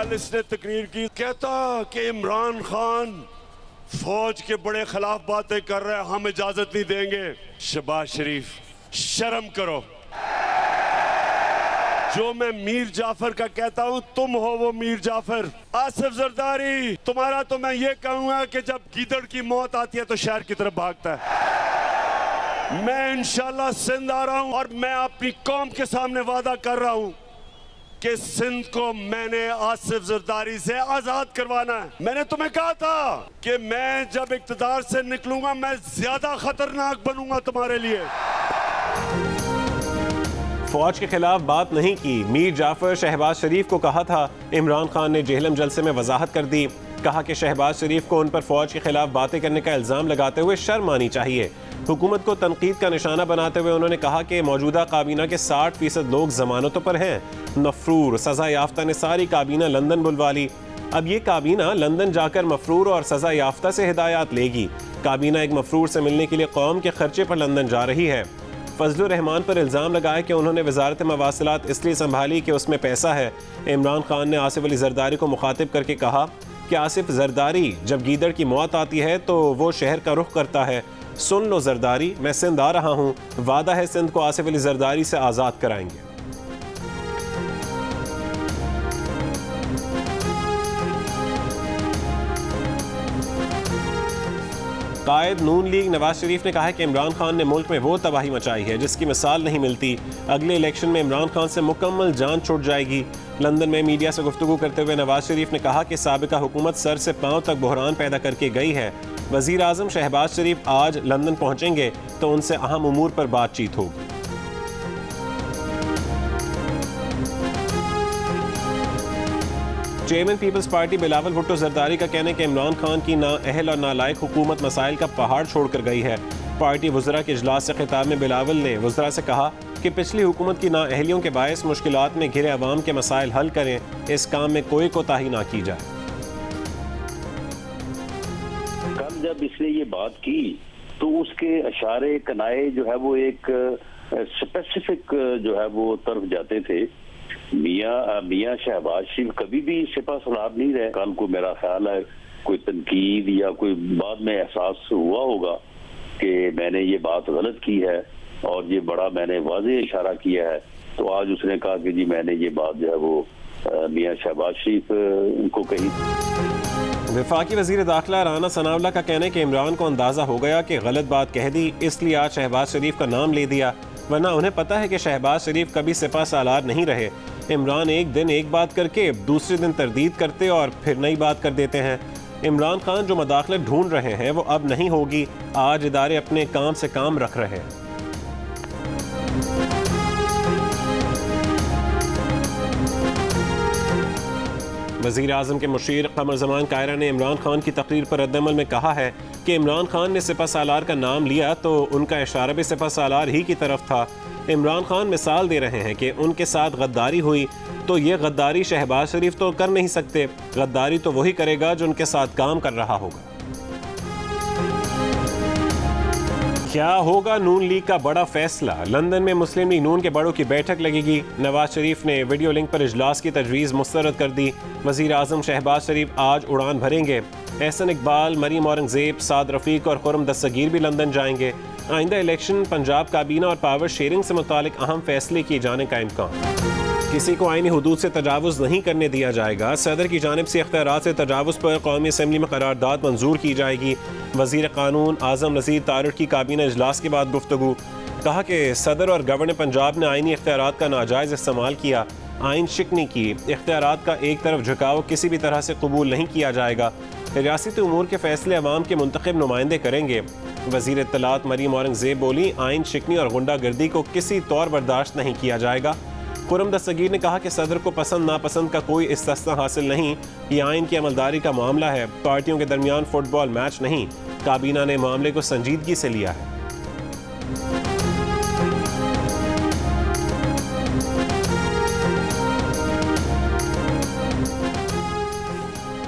कल इसने तकरीर की, कहता कि इमरान खान फौज के बड़े खिलाफ बातें कर रहे हैं, हम इजाजत नहीं देंगे। शहबाज शरीफ, शर्म करो। जो मैं मीर जाफर का कहता हूं, तुम हो वो मीर जाफर। आसिफ जरदारी, तुम्हारा तो मैं ये कहूंगा कि जब गीदड़ की मौत आती है तो शहर की तरफ भागता है। मैं इंशाल्लाह सिंध आ रहा हूं और मैं अपनी कौम के सामने वादा कर रहा हूं कि सिंध को मैंने आसिफ जरदारी से आजाद करवाना है। मैंने तुम्हें कहा था कि मैं जब इक्तदार से निकलूंगा मैं ज्यादा खतरनाक बनूंगा तुम्हारे लिए। फौज के खिलाफ बात नहीं की। मीर जाफर शहबाज शरीफ को कहा था। इमरान खान ने जेहलम जलसे में वजाहत कर दी। कहा कि शहबाज शरीफ को उन पर फौज के खिलाफ बातें करने का इल्ज़ाम लगाते हुए शर्म आनी चाहिए। हुकूमत को तनकीद का निशाना बनाते हुए उन्होंने कहा कि मौजूदा काबीना के 60% लोग जमानतों पर हैं। मफरूर, सज़ा याफ्ता ने सारी काबीना लंदन बुलवा ली। अब ये काबीना लंदन जाकर मफरूर और सज़ा याफ्ता से हिदायत लेगी। काबीना एक मफरूर से मिलने के लिए कौम के खर्चे पर लंदन जा रही है। फजलुर रहमान पर इल्ज़ाम लगाया कि उन्होंने वजारत मवासिलात इसलिए संभाली कि उसमें पैसा है। इमरान खान ने आसिफ अली जरदारी को मुखातिब करके कहा कि आसिफ जरदारी, जब गीदड़ की मौत आती है तो वो शहर का रुख करता है। सुन लो जरदारी, मैं सिंध आ रहा हूँ, वादा है सिंध को आसिफ अली जरदारी से आज़ाद कराएंगे। कायद नून लीग नवाज शरीफ ने कहा है कि इमरान खान ने मुल्क में वो तबाही मचाई है जिसकी मिसाल नहीं मिलती। अगले इलेक्शन में इमरान खान से मुकम्मल जान छूट जाएगी। लंदन में मीडिया से गुफ्तगू करते हुए नवाज शरीफ ने कहा कि साबिका हुकूमत सर से पांव तक बहरान पैदा करके गई है। वज़ीर आज़म शहबाज शरीफ आज लंदन पहुँचेंगे तो उनसे अहम उमूर पर बातचीत होगी। Chairman Peoples Party Bilawal Bhutto Zardari का कहना है कि इमरान खान की नाअहल और नालायक हुकूमत मसाइल का पहाड़ छोड़कर गई है। पार्टी वज़रा के इजलास से खिताब में बिलावल ने वज़रा से कहा कि पिछली हुकूमत की नाअहलियों के बायस मुश्किलात में घिरे अवाम के मसाइल हल करें, इस काम में कोई कोताही ना की जाए। कल जब इसने ये बात की तो उसके इशारे कनाए जो है वो एक स्पेसिफिक जो है वो तरफ जाते थे। मियाँ शहबाज शरीफ कभी भी सिपा सलार नहीं रहे। कल को मेरा ख्याल है कोई तनकीद या कोई बाद में एहसास हुआ होगा कि मैंने ये बात गलत की है और ये बड़ा मैंने वाज़ेह इशारा किया है, तो आज उसने कहा कि जी मैंने ये बात जो है वो मियाँ शहबाज शरीफ उनको कही। वफाकी वज़ीर दाखिला राना सनावला का कहना है कि इमरान को अंदाज़ा हो गया कि गलत बात कह दी, इसलिए आज शहबाज शरीफ का नाम ले दिया, वरना उन्हें पता है कि शहबाज शरीफ कभी सिपा सालार नहीं रहे। इमरान एक दिन एक बात करके दूसरे दिन तरदीद करते और फिर नई बात कर देते हैं। इमरान खान जो मदाखलत ढूंढ रहे हैं वो अब नहीं होगी। आज इदारे अपने काम से काम रख रहे हैं। वज़ीर आज़म के मुशीर कमर ज़मान कायरा ने इमरान खान की तकरीर पर रद्दअमल में कहा है कि इमरान खान ने सिपा सालार का नाम लिया तो उनका इशारा भी सिपा सालार ही की तरफ था। इमरान खान मिसाल दे रहे हैं कि उनके साथ गद्दारी हुई तो ये गद्दारी शहबाज शरीफ तो कर नहीं सकते। गद्दारी तो वही करेगा जो उनके साथ काम कर रहा होगा। क्या होगा नून लीग का बड़ा फैसला? लंदन में मुस्लिम लीग नून के बड़ों की बैठक लगेगी। नवाज शरीफ ने वीडियो लिंक पर इजलास की तजवीज़ मुस्तरद कर दी। वज़ीर आज़म शहबाज शरीफ आज उड़ान भरेंगे। एहसन इकबाल, मरीम औरंगज़ेब, साद रफ़ीक और खुर्रम दस्तगीर भी लंदन जाएंगे। आइंदा इलेक्शन, पंजाब काबीना और पावर शेयरिंग से मुतालिक अहम फैसले किए जाने का इम्कान। किसी को आईनी हुदूद से तजावुज़ नहीं करने दिया जाएगा। सदर की जानिब से इख्तियारात से तजावुज़ पर कौमी असम्बली में करारदाद मंजूर की जाएगी। वज़ीर क़ानून आज़म नज़ीर तारिक की काबीना इजलास के बाद गुफ्तगू। कहा कि सदर और गवर्नर पंजाब ने आईनी इख्तियारात का नाजायज़ इस्तेमाल किया, आइन शिकनी की। इख्तियारात का एक तरफ झुकाव किसी भी तरह से कबूल नहीं किया जाएगा। रियासती उमूर के फैसले अवाम के मुंतखब नुमाइंदे करेंगे। वज़ीर इत्तलात मरीम औरंगज़ेब बोली, आइन शिकनी और गुंडागर्दी को किसी तौर बर्दाश्त नहीं किया जाएगा। खुर्रम दस्तगीर ने कहा कि सदर को पसंद नापसंद का कोई इस्तिस्ना हासिल नहीं, ये आइन की अमलदारी का मामला है, पार्टियों के दरमियान फुटबॉल मैच नहीं। काबीना ने मामले को संजीदगी से लिया है।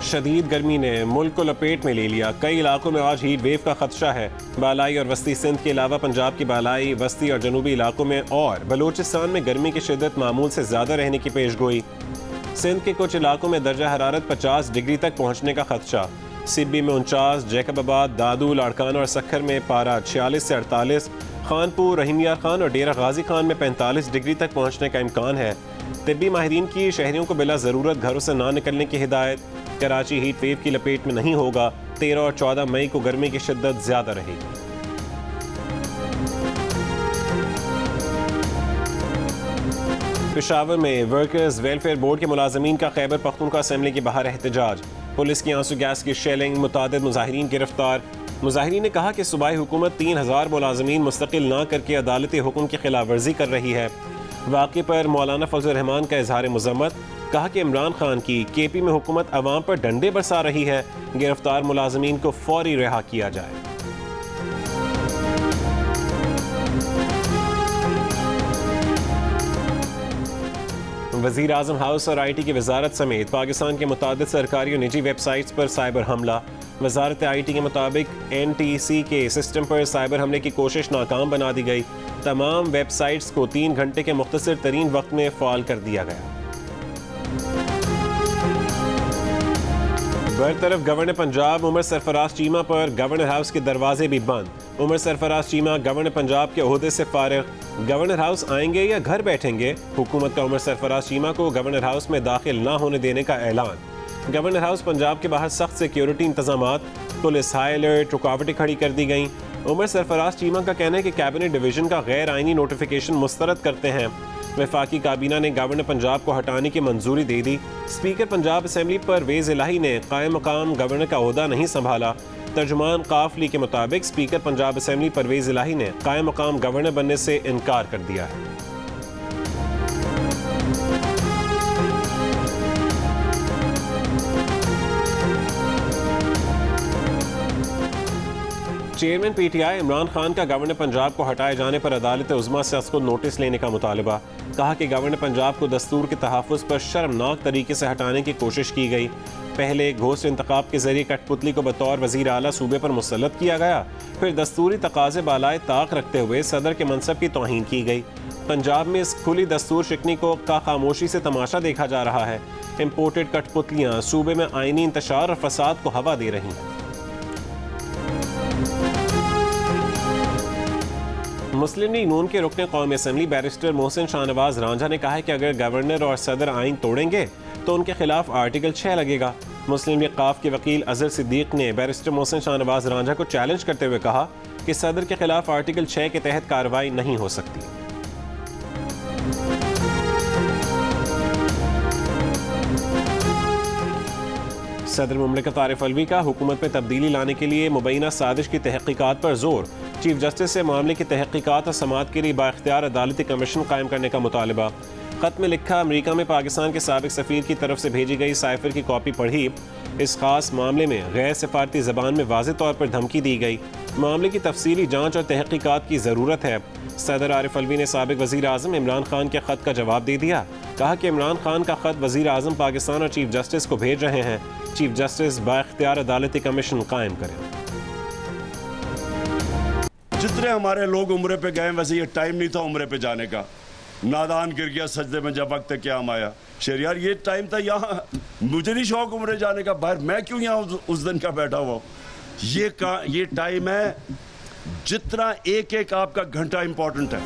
शदीद गर्मी ने मुल्क को लपेट में ले लिया। कई इलाकों में आज हीट वेव का खदशा है। बालाई और वस्ती सिंध के अलावा पंजाब की बालाई, वस्ती और जनूबी इलाकों में और बलूचिस्तान में गर्मी की शिद्दत मामूल से ज़्यादा रहने की पेशगोई। सिंध के कुछ इलाकों में दर्जा हरारत 50 डिग्री तक पहुंचने का खदशा। सिब्बी में 49, जैकबाबाद, दादू, लाड़काना और सक्खर में पारा 46 से 48, खानपुर, रहीमिया खान और डेरा गाजी खान में 45 डिग्री तक पहुंचने का इम्कान है। तिब्बी माहिरीन की शहरियों को बिला ज़रूरत घरों से ना निकलने की हिदायत। कराची हीट वेव की लपेट में नहीं होगा। 13 और 14 मई को गर्मी की शिद्दत ज़्यादा रहेगी। पेशावर में वर्कर्स वेलफेयर बोर्ड के मुलाजमीन का खैबर पख्तूनख्वा असेंबली के बाहर एहतजाज। पुलिस की आंसू गैस की शेलिंग, मुतादिद मुजाहिरीन गिरफ्तार। मुजाहिरीन ने कहा कि सूबाई हुकूमत 3000 मुलाजमीन मुस्तकिल ना करके अदालती हुक्म की खिलाफ वर्जी कर रही है। वाक़े पर मौलाना फजल रहमान का इजहार मज़म्मत। कहा कि इमरान खान की केपी में हुकूमत अवाम पर डंडे बरसा रही है। गिरफ्तार मुलाजमीन को फौरी रिहा किया जाए। वज़ीर आज़म हाउस और IT की वजारत समेत पाकिस्तान के मुतादिद सरकारी और निजी वेबसाइट्स पर साइबर हमला। वजारत IT के मुताबिक NTC के सिस्टम पर साइबर हमले की कोशिश नाकाम बना दी गई। तमाम वेबसाइट्स को 3 घंटे के मुख्तसर तरीन वक्त में फ़ाल कर दिया गया। बरतरफ गवर्नर पंजाब उमर सरफराज चीमा पर गवर्नर हाउस के दरवाजे भी बंद। उमर सरफराज चीमा गवर्नर पंजाब के ओहदे से फारिग। गवर्नर हाउस आएंगे या घर बैठेंगे? हुकूमत का उमर सरफराज चीमा को गवर्नर हाउस में दाखिल ना होने देने का ऐलान। गवर्नर हाउस पंजाब के बाहर सख्त सिक्योरिटी इंतजामात, पुलिस हाई अलर्ट, रुकावटें खड़ी कर दी गई। उमर सरफराज चीमा का कहना है कि कैबिनेट डिवीजन का गैर आइनी नोटिफिकेशन मुस्तरद करते हैं। वफाकी काबीना ने गवर्नर पंजाब को हटाने की मंजूरी दे दी। स्पीकर पंजाब असेंबली परवेज इलाही ने कायम मकाम गवर्नर का ओहदा नहीं संभाला। तर्जुमान काफली के मुताबिक स्पीकर पंजाब असेंबली परवेज इलाही ने कायम मकाम गवर्नर बनने से इनकार कर दिया है। चेयरमैन PTI इमरान खान का गवर्नर पंजाब को हटाए जाने पर अदालत उज़्मा से उसको नोटिस लेने का मुतालबा। कहा कि गवर्नर पंजाब को दस्तूर के तहफ़्फ़ुज़ पर शर्मनाक तरीके से हटाने की कोशिश की गई। पहले घोस्ट इंतखाब के जरिए कठपुतली को बतौर वज़ीर आला सूबे पर मुसल्लत किया गया, फिर दस्तूरी तकाज़े बालाए ताक रखते हुए सदर के मनसब की तौहीन की गई। पंजाब में इस खुली दस्तूर शिकनी को का खामोशी से तमाशा देखा जा रहा है। इम्पोर्टेड कठपुतलियाँ सूबे में आइनी इंतशार और फसाद को हवा दे रही हैं। मुस्लिम लीग नून के रुकने कौमी असेंबली बैरिस्टर मोहसिन शाहनवाज रांझा ने कहा है कि अगर गवर्नर और सदर आइन तोड़ेंगे तो उनके खिलाफ आर्टिकल 6 लगेगा। मुस्लिम लीग काफ के वकील अजहर सिद्दीक ने बैरिस्टर मोहसिन शाहनवाज रांझा को चैलेंज करते हुए कहा कि सदर के खिलाफ आर्टिकल 6 के तहत कार्रवाई नहीं हो सकती। सदर मुमलिकत आरिफ अलवी का हुकूमत में तब्दीली लाने के लिए मुबैना साजिश की तहकीकात पर जोर। चीफ जस्टिस से मामले की तहकीकात और समाअत के लिए बाइख्तियार अदालती कमीशन कायम करने का मुतालबा। खत में लिखा, अमरीका में पाकिस्तान के साबिक सफ़ीर की तरफ से भेजी गई साइफर की कॉपी पढ़ी। इस खास मामले में गैर सिफारती ज़बान में वाज़ेह तौर पर धमकी दी गई। मामले की तफसीली जाँच और तहकीकात की ज़रूरत है। सदर आरिफ अलवी ने साबिक वज़ीर आज़म इमरान खान के ख़त का जवाब दे दिया। कहा कि इमरान खान का ख़त वज़ीर आज़म पाकिस्तान और चीफ जस्टिस को भेज रहे हैं। चीफ जस्टिस बाइख्तियार अदालती कमीशन कायम करें। जितने हमारे लोग उम्रे पे गए वैसे ये टाइम नहीं था उम्रे पे जाने का। नादान गिर गया सजदे में जब वक्त क़याम आया। शेर यार ये टाइम था, यहाँ मुझे नहीं शौक उम्रे जाने का, बाहर मैं क्यों यहाँ उस दिन का बैठा हुआ। ये टाइम है जितना एक एक आपका घंटा इंपॉर्टेंट है।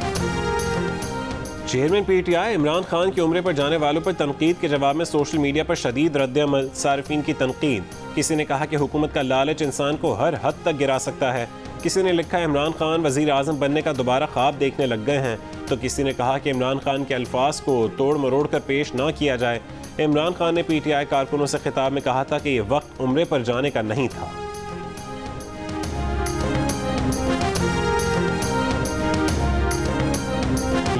चेयरमैन PTI इमरान खान की उम्रे पर जाने वालों पर तनकीद के जवाब में सोशल मीडिया पर शदीद रद्द-ए-अमल। सारिफीन की तनकीद। किसी ने कहा कि हुकूमत का लालच इंसान को हर हद तक गिरा सकता है। किसी ने लिखा, इमरान खान वज़ीर आज़म बनने का दोबारा ख्वाब देखने लग गए हैं। तो किसी ने कहा कि इमरान खान के अल्फाज को तोड़ मरोड़ कर पेश ना किया जाए। इमरान खान ने PTI कारकुनों से खिताब में कहा था कि यह वक्त उम्रे पर जाने का नहीं था।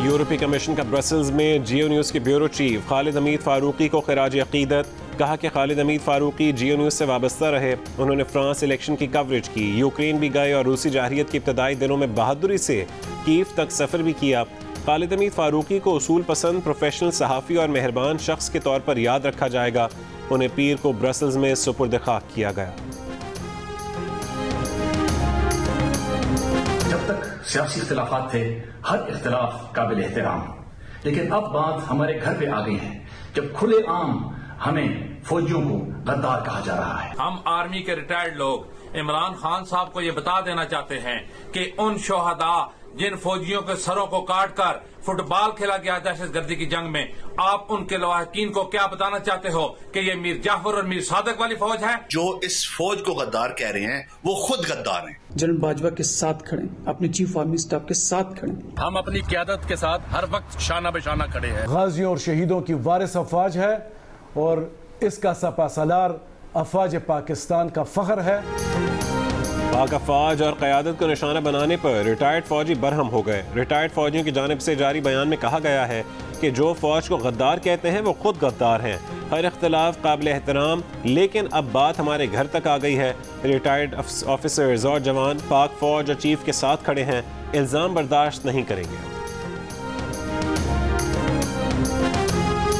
यूरोपीय कमीशन का ब्रसल्स में जियो न्यूज़ के ब्यूरो चीफ खालिद हमीद फारूकी को खिराज अकीदत। कहा कि खालिद हमीद फारूकी जियो न्यूज़ से वाबस्ता रहे। उन्होंने फ्रांस इलेक्शन की कवरेज की, यूक्रेन भी गए और रूसी जारहियत की इब्तदाई दिनों में बहादुरी से कीव तक सफ़र भी किया। खालिद हमीद फारूकी को उसूल पसंद, प्रोफेशनल, सहाफ़ी और मेहरबान शख्स के तौर पर याद रखा जाएगा। उन्हें पीर को ब्रसल्स में सुपुर्द खाक किया गया। जब तक सियासी इख्तिलाफात थे, हर इख्तिलाफ काबिल एहतराम, लेकिन अब बात हमारे घर पे आ गई है जब खुलेआम हमें फौजियों को गद्दार कहा जा रहा है। हम आर्मी के रिटायर्ड लोग इमरान खान साहब को ये बता देना चाहते हैं कि उन शोहदा जिन फौजियों के सरों को काट कर फुटबॉल खेला गया दहशतगर्दी की जंग में, आप उनके लवाहकीन को क्या बताना चाहते हो कि ये मीर जाफर और मीर सादक वाली फौज है? जो इस फौज को गद्दार कह रहे हैं वो खुद गद्दार हैं। जनरल बाजवा के साथ खड़े, अपनी चीफ आर्मी स्टाफ के साथ खड़े। हम अपनी क़यादत के साथ हर वक्त शाना बेशाना खड़े हैं। गाजियों और शहीदों की वारिस अफवाज है और इसका सपासलार अफवाज पाकिस्तान का फख्र है। पाक अफवाज और क़यादत को निशाना बनाने पर रिटायर्ड फौजी बरहम हो गए। रिटायर्ड फौजियों की जानिब से जारी बयान में कहा गया है कि जो फौज को गद्दार कहते हैं वो खुद गद्दार हैं। हर इख्तलाफ काबिल एहतराम, लेकिन अब बात हमारे घर तक आ गई है। रिटायर्ड ऑफिसर्स और जवान पाक फौज और चीफ के साथ खड़े हैं, इल्ज़ाम बर्दाश्त नहीं करेंगे।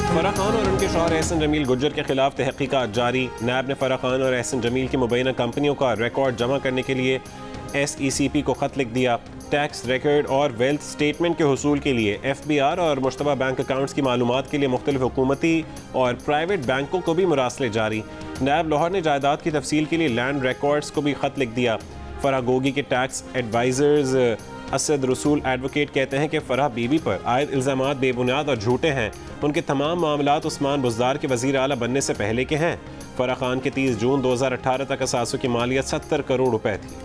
फराह खान और उनके शौहर एहसन जमील गुज्जर के खिलाफ तहकीकात जारी। नैब ने फराह खान और एहसन जमील की मुबैना कंपनियों का रिकॉर्ड जमा करने के लिए SECP को खत लिख दिया। टैक्स रिकॉर्ड और वेल्थ स्टेटमेंट के हुसूल के लिए FBR और मुश्तबा बैंक अकाउंट्स की मालूमात के लिए मुख्तलिफ हुकूमती और प्राइवेट बैंकों को भी मुरासले जारी। नैब लाहौर ने जायदाद की तफसील के लिए लैंड रिकॉर्ड्स को भी खत लिख दिया। फराह गोगी के टैक्स एडवाइजर्स असद रसूल एडवोकेट कहते हैं कि फराह बीबी पर आयद इल्ज़ामात बेबुनियाद और झूठे हैं। उनके तमाम मामलात उस्मान बुज़दार के वज़ीर आला बनने से पहले के हैं। फराह खान के 30 जून 2018 तक असासों की मालियत 70 करोड़ रुपए थी।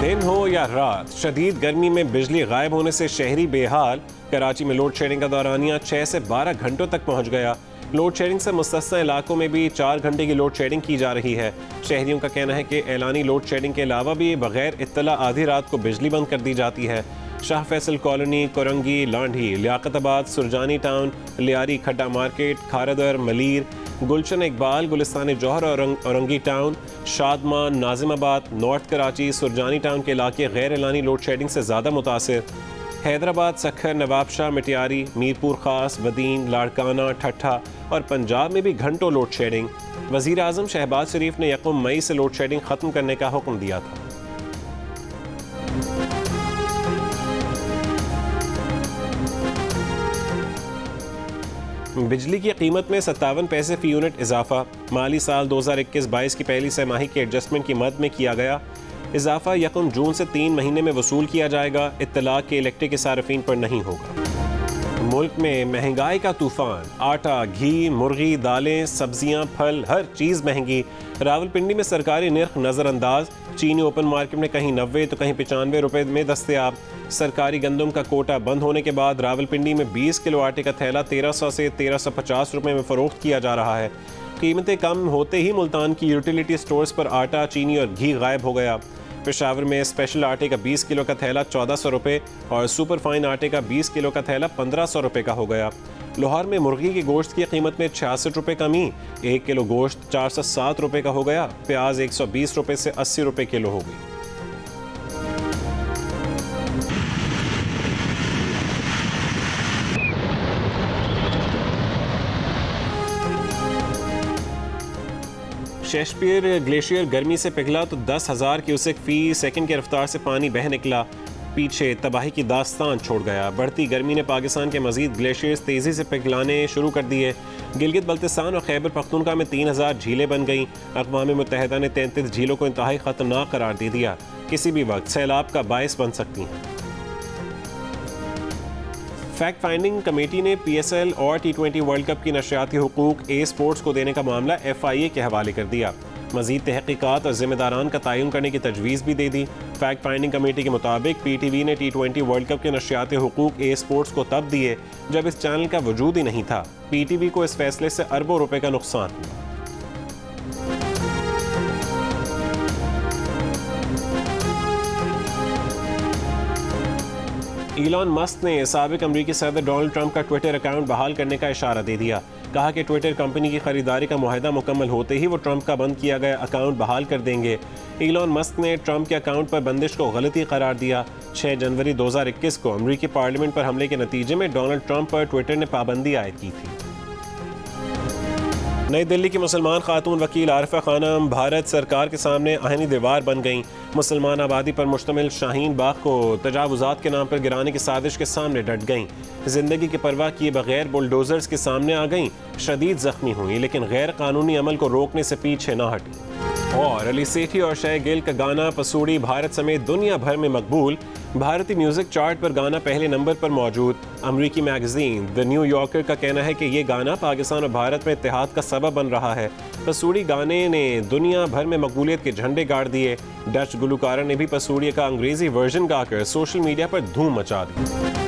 दिन हो या रात, शदीद गर्मी में बिजली गायब होने से शहरी बेहाल। कराची में लोड शेडिंग का दौरानिया 6 से 12 घंटों तक पहुँच गया। लोड शेडिंग से मुस्तस्ना इलाकों में भी 4 घंटे की लोड शेडिंग की जा रही है। शहरियों का कहना है कि एलानी लोड शेडिंग के अलावा भी बगैर इत्तला आधी रात को बिजली बंद कर दी जाती है। शाह फैसल कॉलोनी, कोरंगी, लांढी, लियाकताबाद, सुरजानी टाउन, लियारी, खड्डा मार्केट, खारदर, मलीर, गुलशन इकबाल, गुलिस्तान जौहर और Orangi town, Shadman, Nazimabad, north Karachi, Surjani town के इलाके गैर एलानी लोड शेडिंग से ज़्यादा मुतासिर। हैदराबाद, सखर, नवाबशाह, मिटियारी, मीरपुर खास, वदीन, लाड़काना, ठट्ठा और पंजाब में भी घंटों लोड शेडिंग। वज़ीर आज़म शहबाज शरीफ ने 1 मई से लोड शेडिंग ख़त्म करने का हुक्म दिया था। बिजली की कीमत में 57 पैसे फ़ी यूनिट इजाफा। माली साल 2021-22 की पहली छमाही के एडजस्टमेंट की मद में किया गया इजाफा 1 जून से 3 महीने में वसूल किया जाएगा। इत्तलाक के इलेक्ट्रिक के सार्फिन पर नहीं होगा। मुल्क में महंगाई का तूफान। आटा, घी, मुर्गी, दालें, सब्जियां, फल, हर चीज़ महंगी। रावलपिंडी में सरकारी निर्ख नज़रअंदाज। चीनी ओपन मार्केट में कहीं 90 तो कहीं 95 रुपये में दस्तयाब। सरकारी गंदम का कोटा बंद होने के बाद रावलपिंडी में 20 किलो आटे का थैला 1300 से 1350 रुपये में फ़रोख्त किया जा रहा है। कीमतें कम होते ही मुल्तान की यूटिलिटी स्टोर्स पर आटा, चीनी और घी गायब हो गया। पेशावर में स्पेशल आटे का 20 किलो का थैला 1400 रुपये और सुपर फाइन आटे का 20 किलो का थैला 1500 रुपये का हो गया। लाहौर में मुर्गी की गोश्त की कीमत में 66 रुपये कमी, 1 किलो गोश्त 407 रुपये का हो गया। प्याज 120 रुपये से 80 रुपये किलो हो गई। शेक्सपियर ग्लेशियर गर्मी से पिघला तो 10,000 क्यूसेक फी सेकंड की रफ्तार से पानी बह निकला। पीछे तबाही की दास्तान छोड़ गया। बढ़ती गर्मी ने पाकिस्तान के मजीद ग्लेशियर्स तेज़ी से पिघलाने शुरू कर दिए। गिलगित बल्तिस्तान और खैबर पख्तूनख्वा में 3000 झीलें बन गईं। अक़वाम मुत्तहिदा ने 33 झीलों को इंतहाई ख़तरनाक करार दे दिया, किसी भी वक्त सैलाब का बायस बन सकती हैं। फैक्ट फाइंडिंग कमेटी ने PSL और T20 वर्ल्ड कप की नशरियाती हुकूक स्पोर्ट्स को देने का मामला FIA के हवाले कर दिया। मज़ीद तहक़ीक़ात और ज़िम्मेदारान का तयन करने की तजवीज़ भी दे दी। फैक्ट फाइंडिंग कमेटी के मुताबिक PTV ने T20 वर्ल्ड कप के नशरियाती हुकूक स्पोर्ट्स को तब दिए जब इस चैनल का वजूद ही नहीं था। PTV को इस फैसले से अरबों रुपए का नुकसान हुआ। इलॉन मस्क ने साबिक अमरीकी सदर डोनाल्ड ट्रंप का ट्विटर अकाउंट बहाल करने का इशारा दे दिया। कहा कि ट्विटर कंपनी की खरीदारी का मुआहदा मुकम्मल होते ही वो ट्रंप का बंद किया गया अकाउंट बहाल कर देंगे। इलॉन मस्क ने ट्रंप के अकाउंट पर बंदिश को गलती करार दिया। 6 जनवरी 2021 को अमरीकी पार्लियामेंट पर हमले के नतीजे में डोनाल्ड ट्रंप पर ट्विटर ने पाबंदी आयद की थी। नई दिल्ली की मुसलमान खातून वकील आरिफा खानम भारत सरकार के सामने आहिनी दीवार बन गईं। मुसलमान आबादी पर मुश्तमिल शाहीन बाग को तजावुजात के नाम पर गिराने की साजिश के सामने डट गईं। जिंदगी की परवाह किए बगैर बुलडोजर्स के सामने आ गईं, शदीद जख्मी हुई लेकिन गैर कानूनी अमल को रोकने से पीछे न हटी। और अली सेठी और शय गिल का गाना पसूड़ी भारत समेत दुनिया भर में मकबूल। भारतीय म्यूजिक चार्ट पर गाना पहले नंबर पर मौजूद। अमरीकी मैगजीन द न्यू यॉर्कर का कहना है कि ये गाना पाकिस्तान और भारत में इत्तेहाद का सबब बन रहा है। पसूड़ी गाने ने दुनिया भर में मकबूलियत के झंडे गाड़ दिए। डच गुलकारा ने भी पसूड़ी का अंग्रेजी वर्जन गाकर सोशल मीडिया पर धूम मचा दी।